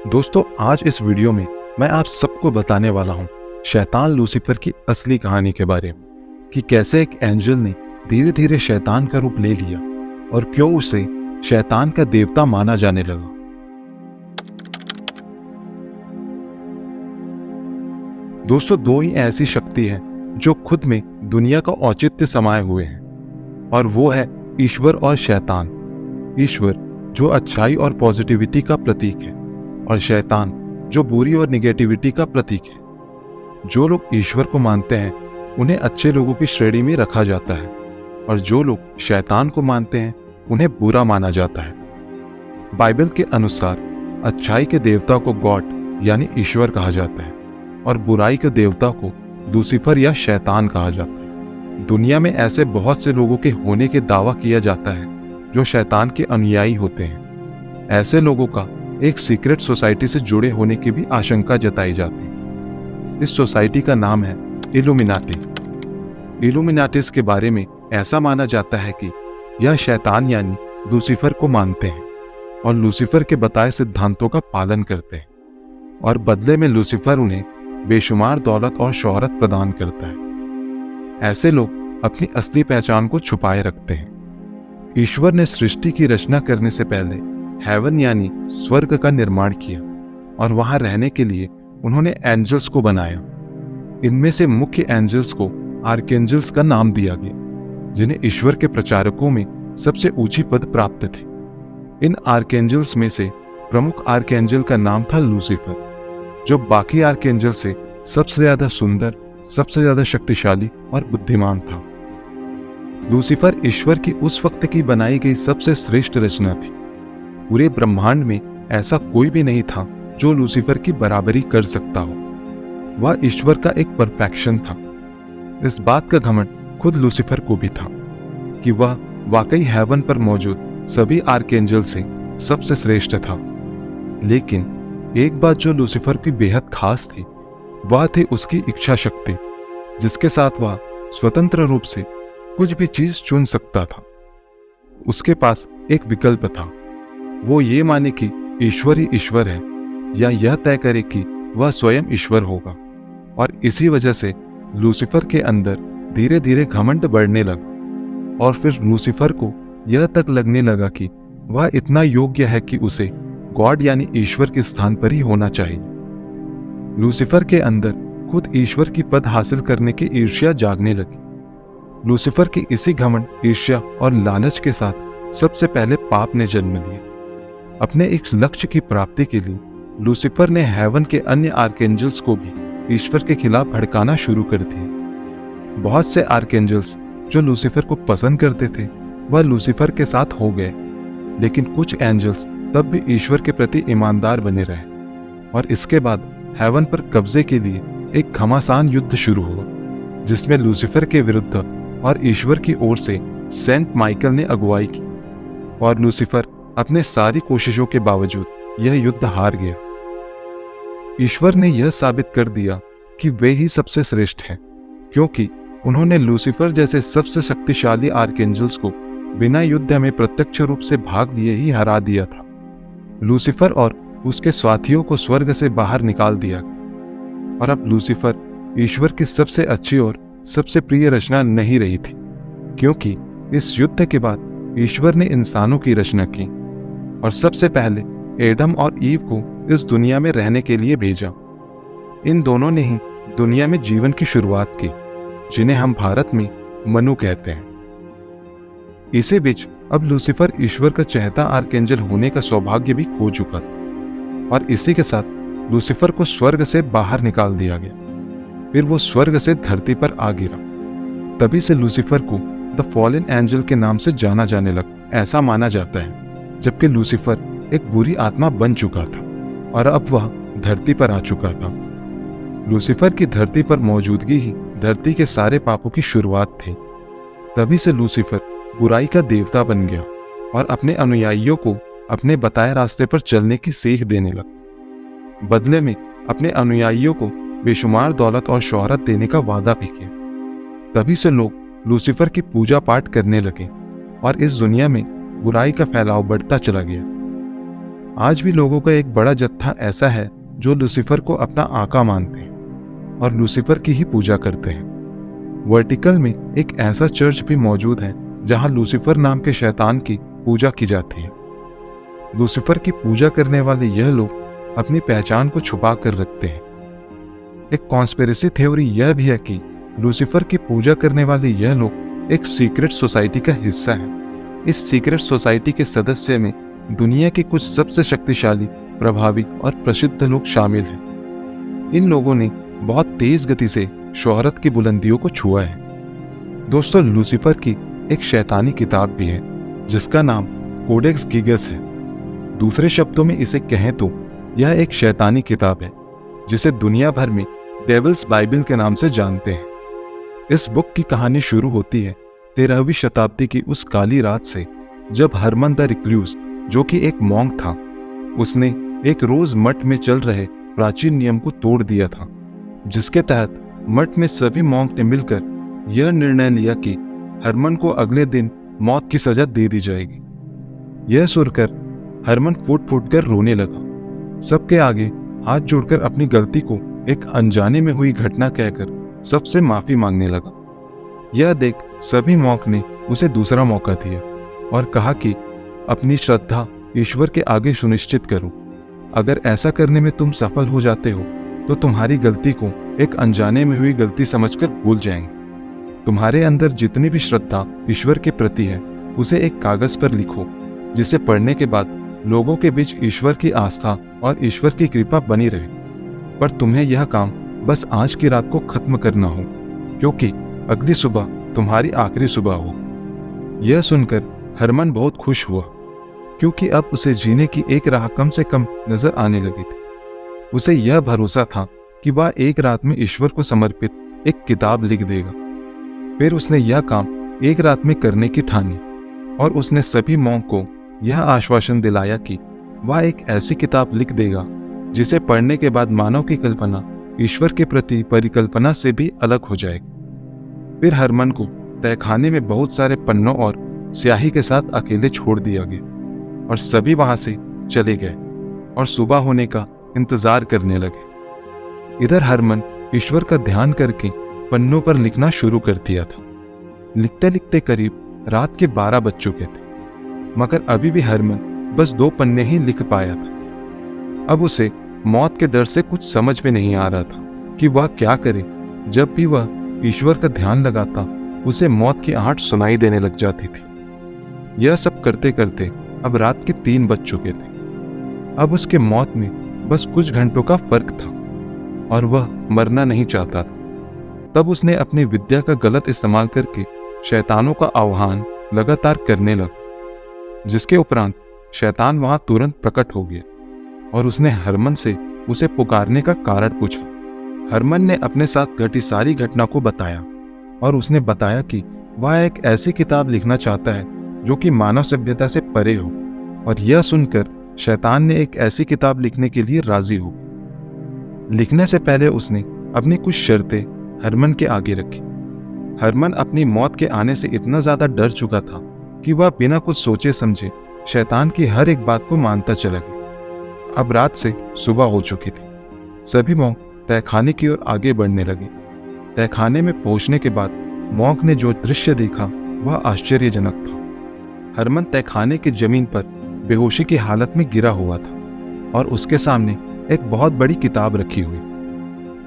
दोस्तों, आज इस वीडियो में मैं आप सबको बताने वाला हूँ शैतान लूसीफर की असली कहानी के बारे में, कि कैसे एक एंजल ने धीरे धीरे शैतान का रूप ले लिया और क्यों उसे शैतान का देवता माना जाने लगा। दोस्तों, दो ही ऐसी शक्ति है जो खुद में दुनिया का औचित्य समाये हुए हैं, और वो है ईश्वर और शैतान। ईश्वर जो अच्छाई और पॉजिटिविटी का प्रतीक है, और शैतान जो बुरी और निगेटिविटी का प्रतीक है। जो लोग ईश्वर को मानते हैं उन्हें अच्छे लोगों की श्रेणी में रखा जाता है, और जो लोग शैतान को मानते हैं उन्हें बुरा माना जाता है। बाइबल के अनुसार अच्छाई के देवता को गॉड यानी ईश्वर कहा जाता है, और बुराई के देवता को लूसीफर या शैतान कहा जाता है। दुनिया में ऐसे बहुत से लोगों के होने के दावा किया जाता है जो शैतान के अनुयायी होते हैं। ऐसे लोगों का एक सीक्रेट सोसाइटी से जुड़े होने की भी आशंका जताई जाती है। इस सोसाइटी का नाम है इल्यूमिनाटी। इल्यूमिनाटिस के बारे में ऐसा माना जाता है कि यह शैतान यानी लूसीफर को मानते हैं और लूसीफर के बताए सिद्धांतों का पालन करते हैं, और बदले में लूसीफर उन्हें बेशुमार दौलत और शोहरत प्रदान करता है। ऐसे लोग अपनी असली पहचान को छुपाए रखते हैं। ईश्वर ने सृष्टि की रचना करने से पहले हेवन यानी स्वर्ग का निर्माण किया, और वहां रहने के लिए उन्होंने एंजल्स को बनाया। इनमें से मुख्य एंजल्स को आर्कएंजल्स का नाम दिया गया, जिन्हें ईश्वर के प्रचारकों में सबसे ऊंची पद प्राप्त थी। इन आर्कएंजल्स में से प्रमुख आर्कएंजल का नाम था लूसीफर, जो बाकी आर्कएंजल से सबसे ज्यादा सुंदर, सबसे ज्यादा शक्तिशाली और बुद्धिमान था। लूसीफर ईश्वर की उस वक्त की बनाई गई सबसे श्रेष्ठ रचना थी। पूरे ब्रह्मांड में ऐसा कोई भी नहीं था जो लूसीफर की बराबरी कर सकता हो। वह ईश्वर का एक परफेक्शन था। इस बात का घमंड खुद लूसीफर को भी था कि वह वाकई हेवन पर मौजूद सभी आर्कएंजल से सबसे श्रेष्ठ था। लेकिन एक बात जो लूसीफर की बेहद खास थी, वह थी उसकी इच्छा शक्ति, जिसके साथ वह स्वतंत्र रूप से कुछ भी चीज चुन सकता था। उसके पास एक विकल्प था। वो ये माने कि ईश्वर ही ईश्वर है, या यह तय करे कि वह स्वयं ईश्वर होगा। और इसी वजह से लूसीफर के अंदर धीरे धीरे घमंड बढ़ने लगा, और फिर लूसीफर को यह तक लगने लगा कि वह इतना योग्य है कि उसे गॉड यानी ईश्वर के स्थान पर ही होना चाहिए। लूसीफर के अंदर खुद ईश्वर की पद हासिल करने की ईर्ष्या जागने लगी। लूसीफर की इसी घमंड, ईर्ष्या और लालच के साथ सबसे पहले पाप ने जन्म लिया। अपने इस लक्ष्य की प्राप्ति के लिए लूसीफर ने हेवन के अन्य आर्कएंजल्स को भी ईश्वर के खिलाफ भड़काना शुरू कर दिया। बहुत से आर्कएंजल्स जो लूसीफर को पसंद करते थे, वह लूसीफर के साथ हो गए, लेकिन कुछ एंजल्स तब भी ईश्वर के प्रति ईमानदार बने रहे। और इसके बाद हेवन पर कब्जे के लिए एक घमासान युद्ध शुरू हुआ, जिसमें लूसीफर के विरुद्ध और ईश्वर की ओर से सेंट माइकल ने अगुवाई की, और लूसीफर अपने सारी कोशिशों के बावजूद यह युद्ध हार गया। ईश्वर ने यह साबित कर दिया कि वे ही सबसे श्रेष्ठ हैं, क्योंकि उन्होंने लूसीफर जैसे सबसे शक्तिशाली आर्कएंजल्स को बिना युद्ध में प्रत्यक्ष रूप से भाग लिए ही हरा दिया था। लूसीफर और उसके साथियों को स्वर्ग से बाहर निकाल दिया, और अब लूसीफर ईश्वर की सबसे अच्छी और सबसे प्रिय रचना नहीं रही थी, क्योंकि इस युद्ध के बाद ईश्वर ने इंसानों की रचना की, और सबसे पहले एडम और ईव को इस दुनिया में रहने के लिए भेजा। इन दोनों ने ही दुनिया में जीवन की शुरुआत की, जिन्हें हम भारत में मनु कहते हैं। इसी बीच अब लूसीफर ईश्वर का चहेता आर्कएंजल होने का सौभाग्य भी खो चुका था, और इसी के साथ लूसीफर को स्वर्ग से बाहर निकाल दिया गया। फिर वो स्वर्ग से धरती पर आ गिरा। तभी से लूसीफर को द फॉलन एंजल के नाम से जाना जाने लगा, ऐसा माना जाता है। जबकि लूसीफर एक बुरी आत्मा बन चुका था, और अब वह धरती पर आ चुका था। लूसीफर की धरती पर मौजूदगी ही धरती के सारे पापों की शुरुआत थी। तभी से लूसीफर बुराई का देवता बन गया, और अपने अनुयायियों को अपने बताए रास्ते पर चलने की सीख देने लगा। बदले में अपने अनुयायियों को बेशुमार दौलत और शोहरत देने का वादा भी किया। तभी से लोग लूसीफर की पूजा पाठ करने लगे, और इस दुनिया में बुराई का फैलाव बढ़ता चला गया। आज भी लोगों का एक बड़ा जत्था ऐसा है जो लूसीफर को अपना आका मानते हैं और लूसीफर की ही पूजा करते हैं। वर्टिकल में एक ऐसा चर्च भी मौजूद है जहां लूसीफर नाम के शैतान की पूजा की जाती है। लूसीफर की पूजा करने वाले यह लोग अपनी पहचान को छुपा कर रखते हैं। एक कॉन्स्पिरेसी थ्योरी यह भी है कि लूसीफर की पूजा करने वाले यह लोग एक सीक्रेट सोसाइटी का हिस्सा है। इस सीक्रेट सोसाइटी के सदस्य में दुनिया के कुछ सबसे शक्तिशाली, प्रभावी और प्रसिद्ध लोग शामिल हैं। इन लोगों ने बहुत तेज गति से शोहरत की बुलंदियों को छुआ है। दोस्तों, लूसीफर की एक शैतानी किताब भी है जिसका नाम कोडेक्स गिगस है। दूसरे शब्दों में इसे कहें तो यह एक शैतानी किताब है जिसे दुनिया भर में डेविल्स बाइबल के नाम से जानते हैं। इस बुक की कहानी शुरू होती है 13वीं शताब्दी की उस काली रात से, जब हरमन द रिक्लूस, जो कि एक मॉन्क था, उसने एक रोज मठ में चल रहे प्राचीन नियम को तोड़ दिया था, जिसके तहत मठ में सभी मॉन्क ने मिलकर यह निर्णय लिया कि हरमन को अगले दिन मौत की सजा दे दी जाएगी। यह सुनकर हरमन फूट फूट कर रोने लगा। सबके आगे हाथ जोड़कर अपनी गलती को एक अनजाने में हुई घटना कहकर सबसे माफी मांगने लगा। यह देख सभी मॉन्क ने उसे दूसरा मौका दिया और कहा कि अपनी श्रद्धा ईश्वर के आगे सुनिश्चित करो। अगर ऐसा करने में तुम सफल हो जाते हो तो तुम्हारी गलती को एक अनजाने में हुई गलती समझकर भूल जाएंगे। तुम्हारे अंदर जितनी भी श्रद्धा ईश्वर के प्रति है उसे एक कागज पर लिखो, जिसे पढ़ने के बाद लोगों के बीच ईश्वर की आस्था और ईश्वर की कृपा बनी रहे। पर तुम्हें यह काम बस आज की रात को खत्म करना हो, क्योंकि अगली सुबह तुम्हारी आखिरी सुबह हो। यह सुनकर हरमन बहुत खुश हुआ, क्योंकि अब उसे जीने की एक राह कम से कम नजर आने लगी थी। उसे यह भरोसा था कि वह एक रात में ईश्वर को समर्पित एक किताब लिख देगा। फिर उसने यह काम एक रात में करने की ठानी और उसने सभी मॉन्क को यह आश्वासन दिलाया कि वह एक ऐसी किताब लिख देगा जिसे पढ़ने के बाद मानव की कल्पना ईश्वर के प्रति परिकल्पना से भी अलग हो जाएगी। फिर हरमन को तहखाने में बहुत सारे पन्नों और स्याही के साथ अकेले छोड़ दिया गया और सभी वहां से चले गए और सुबह होने का इंतजार करने लगे। इधर हरमन ईश्वर का ध्यान करके पन्नों पर लिखना शुरू कर दिया था। लिखते लिखते करीब रात के 12 बज चुके थे, मगर अभी भी हरमन बस 2 पन्ने ही लिख पाया था। अब उसे मौत के डर से कुछ समझ में नहीं आ रहा था कि वह क्या करे। जब भी वह ईश्वर का ध्यान लगाता उसे मौत की आहट सुनाई देने लग जाती थी। यह सब करते करते अब रात के 3 बज चुके थे। अब उसके मौत में बस कुछ घंटों का फर्क था और वह मरना नहीं चाहता था। तब उसने अपनी विद्या का गलत इस्तेमाल करके शैतानों का आह्वान लगातार करने लगा, जिसके उपरांत शैतान वहां तुरंत प्रकट हो गया और उसने हरमन से उसे पुकारने का कारण पूछा। हरमन ने अपने साथ घटी सारी घटना को बताया और उसने बताया कि वह एक ऐसी किताब लिखना चाहता है जो कि मानव सभ्यता से परे हो, और यह सुनकर शैतान ने एक ऐसी किताब लिखने के लिए राजी हो। लिखने से पहले उसने अपनी कुछ शर्तें हरमन के आगे रखी। हरमन अपनी मौत के आने से इतना ज्यादा डर चुका था कि वह बिना कुछ सोचे समझे शैतान की हर एक बात को मानता चला गया। अब रात से सुबह हो चुकी थी। सभी मॉन्क तहखाने की ओर आगे बढ़ने लगे। तहखाने में पहुंचने के बाद मॉन्क ने जो दृश्य देखा वह आश्चर्यजनक था। हरमन तहखाने की जमीन पर बेहोशी की हालत में गिरा हुआ था और उसके सामने एक बहुत बड़ी किताब रखी हुई।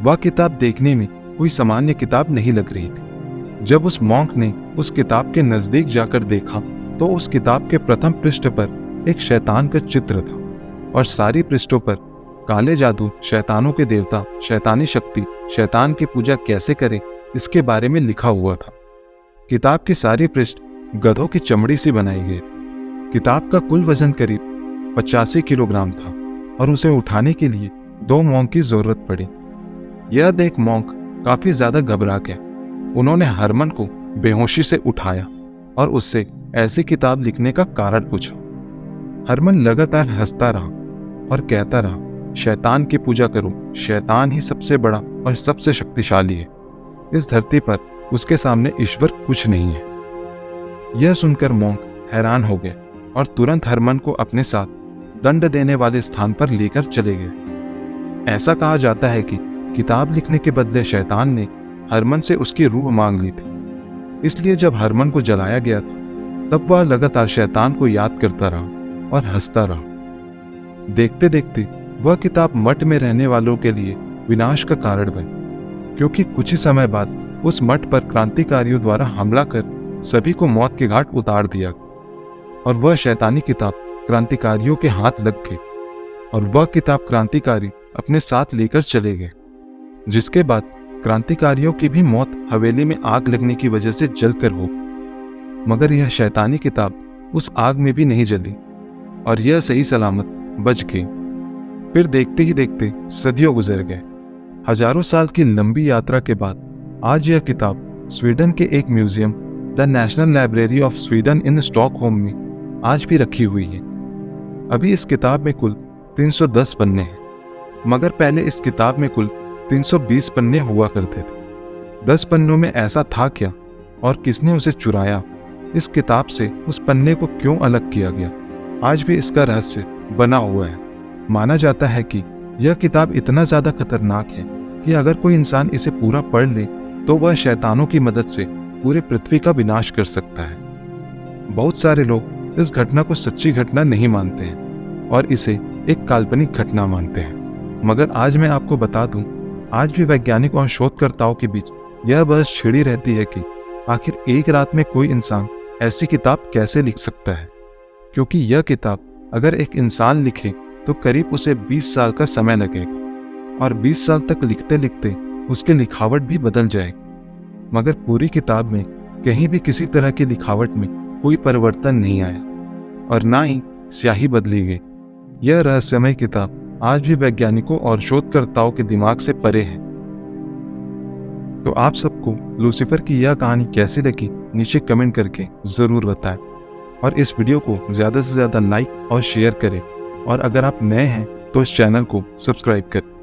वह किताब देखने में कोई सामान्य किताब नहीं लग रही थी। जब उस मॉन्क ने उस किताब के नजदीक जाकर देखा तो उस किताब के प्रथम पृष्ठ पर एक शैतान का चित्र था और सारी पृष्ठों पर काले जादू, शैतानों के देवता, शैतानी शक्ति, शैतान की पूजा कैसे करें इसके बारे में लिखा हुआ था। किताब के सारे पृष्ठ गधों की चमड़ी से बनाई गई। किताब का कुल वजन करीब 85 किलोग्राम था और उसे उठाने के लिए 2 मॉन्क की जरूरत पड़ी। यह देख मॉन्क काफी ज्यादा घबरा गए। उन्होंने हरमन को बेहोशी से उठाया और उससे ऐसी किताब लिखने का कारण पूछा। हरमन लगातार हंसता रहा और कहता रहा, शैतान की पूजा करो, शैतान ही सबसे बड़ा और सबसे शक्तिशाली है। इस धरती पर उसके सामने ईश्वर कुछ नहीं है। यह सुनकर मॉन्क हैरान हो गए और तुरंत हरमन को अपने साथ दंड देने वाले स्थान पर लेकर चले गए। ऐसा कहा जाता है कि किताब लिखने के बदले शैतान ने हरमन से उसकी रूह मांग ली थी। इसलिए जब हरमन को जलाया गया तब वह लगातार शैतान को याद करता रहा और हंसता रहा। देखते देखते वह किताब मठ में रहने वालों के लिए विनाश का कारण बनी, क्योंकि कुछ ही समय बाद उस मठ पर क्रांतिकारियों द्वारा हमला कर सभी को मौत के घाट उतार दिया और वह शैतानी किताब क्रांतिकारियों के हाथ लग गई और वह किताब क्रांतिकारी अपने साथ लेकर चले गए, जिसके बाद क्रांतिकारियों की भी मौत हवेली में आग लगने की वजह से जलकर हो। मगर यह शैतानी किताब उस आग में भी नहीं जली और यह सही सलामत बच गई। फिर देखते ही देखते सदियों गुजर गए। हजारों साल की लंबी यात्रा के बाद आज यह किताब स्वीडन के एक museum the national library of Sweden in Stockholm में आज भी रखी हुई है। अभी इस किताब में कुल 310 पन्ने हैं, मगर पहले इस किताब में कुल 320 पन्ने हुआ करते थे। 10 पन्नों में ऐसा था क्या और किसने उसे चुराया, इस किताब से उस पन्ने को क्यों अलग किया गया, आज भी इसका रहस्य बना हुआ है। माना जाता है कि यह किताब इतना ज़्यादा खतरनाक है कि अगर कोई इंसान इसे पूरा पढ़ ले तो वह शैतानों की मदद से पूरे पृथ्वी का विनाश कर सकता है। बहुत सारे लोग इस घटना को सच्ची घटना नहीं मानते हैं और इसे एक काल्पनिक घटना मानते हैं, मगर आज मैं आपको बता दूं, आज भी वैज्ञानिक और शोधकर्ताओं के बीच यह बहस छिड़ी रहती है कि आखिर एक रात में कोई इंसान ऐसी किताब कैसे लिख सकता है, क्योंकि यह किताब अगर एक इंसान लिखे तो करीब उसे 20 साल का समय लगेगा और 20 साल तक लिखते लिखते उसकी लिखावट भी बदल जाएगी। मगर पूरी किताब में कहीं भी किसी तरह की लिखावट में कोई परिवर्तन नहीं आया और ना ही स्याही बदली गई। यह रहस्यमय किताब आज भी वैज्ञानिकों और शोधकर्ताओं के दिमाग से परे है। तो आप सबको लूसीफर की यह कहानी कैसी लगी नीचे कमेंट करके ज़रूर बताएं और इस वीडियो को ज़्यादा से ज़्यादा लाइक और शेयर करें और अगर आप नए हैं तो इस चैनल को सब्सक्राइब करें।